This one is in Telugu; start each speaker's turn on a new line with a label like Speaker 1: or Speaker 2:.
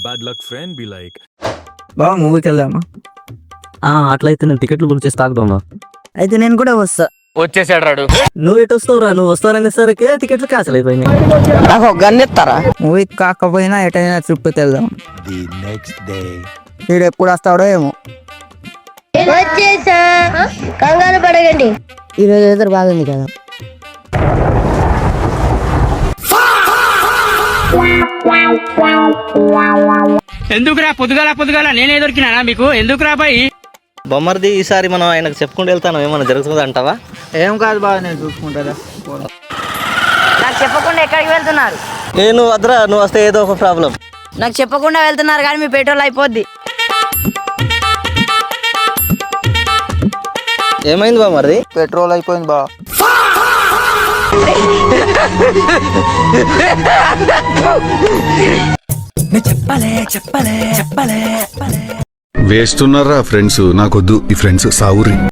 Speaker 1: Bad luck friend be like.
Speaker 2: బాగా మూవీకి వెళ్దామా?
Speaker 3: అట్లయితే నేను టికెట్లు బుక్ చేసి తాగుదామా?
Speaker 2: అయితే నేను కూడా వస్తా.
Speaker 4: వచ్చేసాడు రాడు.
Speaker 3: నువ్వు ఎటు వస్తావురా? నువ్వు వస్తాననేసరికి టికెట్లు క్యాన్సిల్ అయిపోయినాయి.
Speaker 4: నాకు గన్నెత్తారా?
Speaker 2: మూవీకి కాకపోయినా ఎటైనా ట్రిప్కి వెళ్దాం. వీడు ఎప్పుడు వస్తాడో ఏమో.
Speaker 5: వచ్చేసా, కంగారు పడకండి.
Speaker 2: ఈరోజు వెదర్ బాగుంది కదా.
Speaker 6: ఎందుకురా పొద్దుగాల నేనే దొరికినా మీకు? ఎందుకురా బాయ్?
Speaker 3: బొమ్మర్ది ఈసారి మనం ఆయనకు చెప్పుకుంటూ వెళ్తాను, ఏమన్నా జరుగుతుంది అంటావా?
Speaker 2: ఏం కాదు బాగా, నేను చూసుకుంటారా.
Speaker 7: నాకు చెప్పకుండా ఎక్కడికి వెళ్తున్నారు?
Speaker 3: నువ్వు వద్దురా, నువ్వు వస్తే ఏదో ఒక ప్రాబ్లం.
Speaker 7: నాకు చెప్పకుండా వెళ్తున్నారు కానీ మీ పెట్రోల్ అయిపోద్ది.
Speaker 3: ఏమైంది బొమ్మర్ది?
Speaker 2: పెట్రోల్ అయిపోయింది బా.
Speaker 8: వేస్తున్నారా ఫ్రెండ్స్? నాకొద్దు ఈ ఫ్రెండ్స్ సావురి.